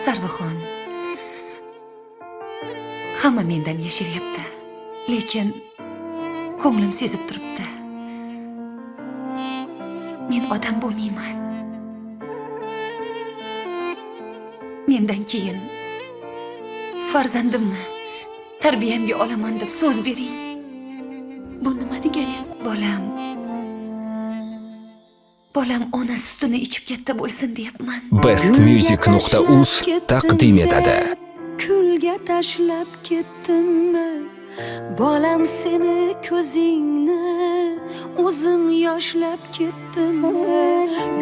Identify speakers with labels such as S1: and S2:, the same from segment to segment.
S1: Sarvaxon. Hamma mendan yashiryapti. Lekin ko'nglim sezib turibdi. Men odam bo'lmayman. Mendan keyin farzandimni tarbiyamga olaman deb so'z bering. Bu nima deganingiz? Bolam ona sutini ichib katta bo'lsin deyapman.
S2: bestmusic.uz taqdim etadi.
S3: Kulga tashlab ketdimmi? Bolam seni ko'zingni o'zim yoshlab ketdimmi?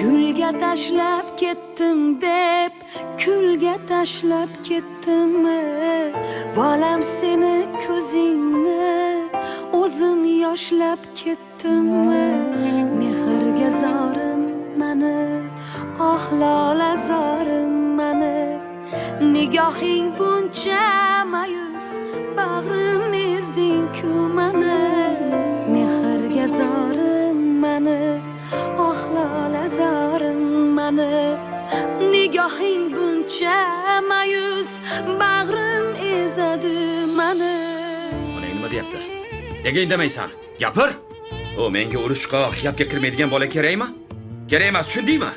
S3: Gulga tashlab ketdim deb kulga tashlab ketdimmi? Bolam seni ko'zingni o'zim yoshlab ketdimmi? Mehrga zorim mani, oh lola zorim mani. Nigohing buncha mayus, bag'rim ezding-ku mani. Mehrga zorim mani, oh lola zorim mani. Nigohing buncha mayus, bag'rim ezadi mani.
S4: Onang nima deyapti? Nega indamaysan? Gapir. O menga urushqa, xiyobga kirmaydigan bola kerakmi? Kerak emas, tushundingmi?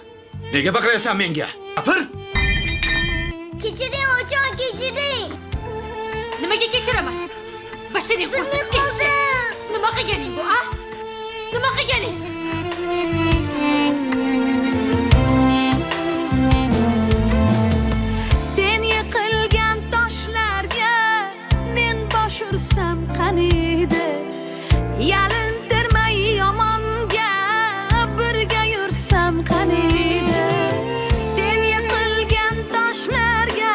S4: Nega baqirasan menga? Gapir.
S5: Kechiring, ojon, kechiring.
S1: Nimaga kechiraman? Basharing qo'sib keshi. Nima qilganing bu, a? Nima qilganing?
S3: Sen yiqilgan toshlarga men bosh ursam qaniydi? Yalintirmay yomonga birga yursam qaniydi? Sen yiqilgan toshlarga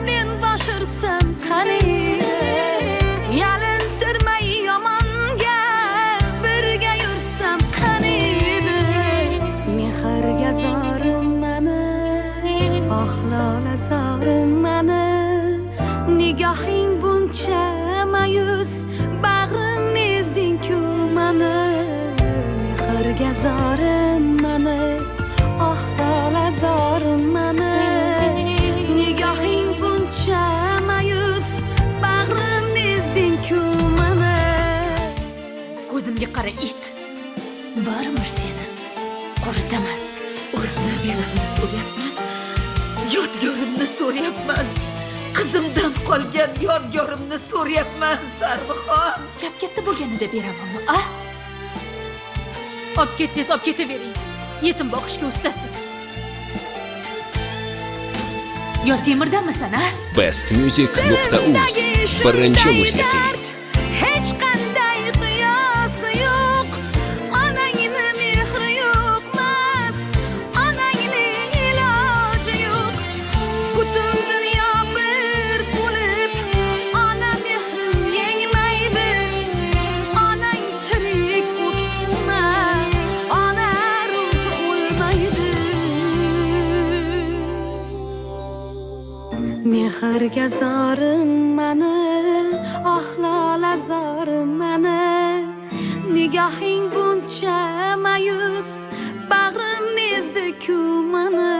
S3: men bosh ursam qaniydi? Yalintirmay yomonga birga yursam qaniydi? Mehrga zorim mani, oh lola zorim mani. Nigohing buncha mayus, bag'rim ezding-ku mani. Mehrga zorim mani, oh lola zorim mani. Nigohing buncha mayus, bag'rim ezding-ku mani.
S1: Ko'zimga qara it. Baribir seni quritaman. O'z nabiramni so'rayapman. Yodgorimni so'rayapman. Qizimdan qolgan yodgorimni so'rayapman, Sarvaxon. Gap katta bo'lganida beramanmi, a? Olib ketsangiz, olib ketavering. Yetim boqishga ustasiz. Yo temirdanmisan, a?
S2: bestmusic.uz birinchi musiqiy.
S3: Hech qanday qiyosi yo'q. Onangni mehri yo'qmas, onangning iloji yo'q. Butun dunyo bir bo'lib, ona mehrin yengmaydi. Onang tirik o'ksima, ona ruhi o'lmaydi. Mehrga zorim mani, oh lola zorim mani. Nigohing buncha mayus, bag'rim ezdi-ku mani.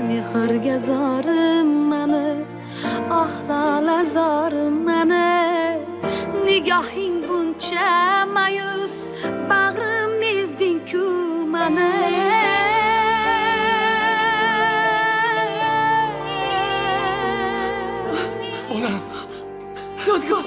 S3: Mehrga zorim mani, oh lola zorim mani. Nigohing buncha mayus, bag'rim ezding-ku mani.
S1: Yodgor.